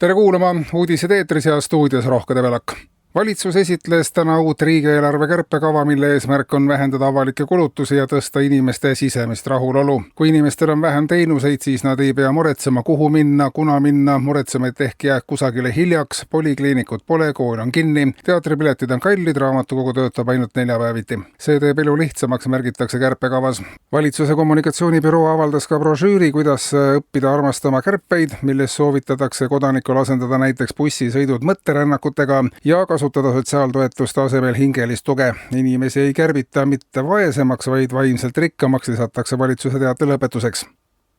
Tere kuulama, uudised eetris ja stuudios Rohke Debelak. Valitsus esitles täna uut riigieelarve kärpekava, mille eesmärk on vähendada avalikke kulutusi ja tõsta inimeste sisemist rahulolu. Kui inimestel on vähem teenuseid, siis nad ei pea muretsema, kuhu minna, kuna minna, muretsema, et ehk jääb kusagile hiljaks, polikliinikud pole, kool on kinni, teatripiletid on kallid, raamatukogu töötab ainult neljapäeviti. See teeb elu lihtsamaks, märgitakse kärpekavas. Valitsuse kommunikatsioonibüroo avaldas ka brošüüri, kuidas õppida armastama kärpeid, milles soovitatakse kodanikul asendada näiteks bussisõidud mõtterännakutega ja kasutada sotsiaaltoetuste asemel hingelist tuge. Inimesi ei kärbita mitte vaesemaks, vaid vaimselt rikkamaks, lisatakse valitsuse teate lõpetuseks.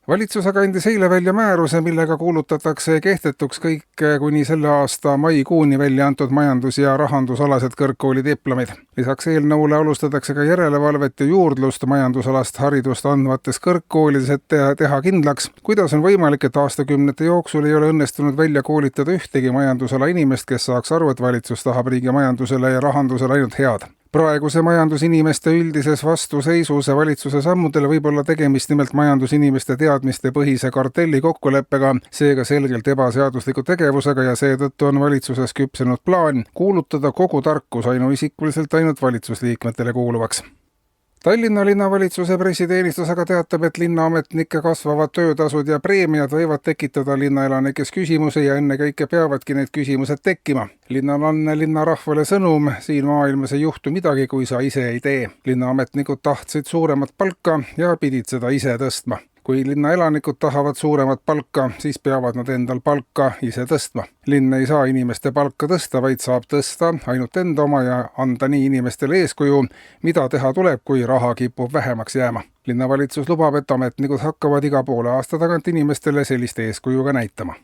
Valitsus aga andis eile välja määruse, millega kuulutatakse kehtetuks kõik kuni selle aasta maikuuni välja antud majandus- ja rahandusalased kõrgkoolidiplomid. Lisaks eelnõule alustatakse ka järelevalvet ja juurdlust majandusalast haridust andvates kõrgkoolides, et teha kindlaks, kuidas on võimalik, et aastakümnete jooksul ei ole õnnestunud välja koolitada ühtegi majandusala inimest, kes saaks aru, et valitsus tahab riigi majandusele ja rahandusele ainult head. Praeguse majandusinimeste üldises vastuseisus valitsuse sammudele võib olla tegemist nimelt majandusinimeste teadmiste põhise kartelli kokkuleppega, seega selgelt ebaseadusliku tegevusega ja seetõttu on valitsuses küpsenud plaan kuulutada kogu tarkus ainuisikuliselt ainult valitsusliikmetele kuuluvaks. Tallinna linnavalitsuse pressiteenistus aga teatab, et linnaametnike kasvavad töötasud ja preemiad võivad tekitada linnaelanikes küsimusi ja ennekõike peavadki need küsimused tekkima. Linnal on linnarahvale sõnum, siin maailmas ei juhtu midagi, kui sa ise ei tee. Linnaametnikud tahtsid suuremat palka ja pidid seda ise tõstma. Kui linnaelanikud tahavad suuremat palka, siis peavad nad endal palka ise tõstma. Linn ei saa inimeste palka tõsta, vaid saab tõsta ainult enda oma ja anda nii inimestele eeskuju, mida teha tuleb, kui raha kipub vähemaks jääma. Linnavalitsus lubab, et ametnikud hakkavad iga poole aasta tagant inimestele sellist eeskuju ka näitama.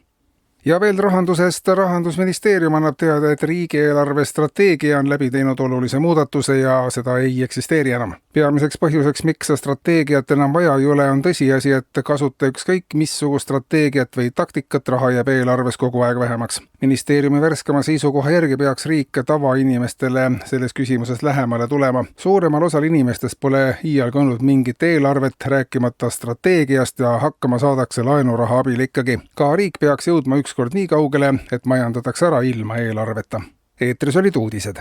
Ja veel rahandusest. Rahandusministeerium annab teada, et riigieelarve strateegia on läbi teinud olulise muudatuse ja seda ei eksisteeri enam. Peamiseks põhjuseks, miks strateegiat enam vaja ei ole, on tõsiasi, et kasuta ükskõik missugust strateegiat või taktikat, raha jääb eelarves kogu aeg vähemaks. Ministeeriumi värskema seisukoha järgi peaks riik tavainimestele selles küsimuses lähemale tulema. Suuremal osal inimestest pole iialgi olnud mingit eelarvet, rääkimata strateegiast ja hakkama saadakse laenuraha abil ikkagi. Ka riik peaks jõudma ükskord nii kaugele, et majandatakse ära ilma eelarveta. Eetris olid uudised.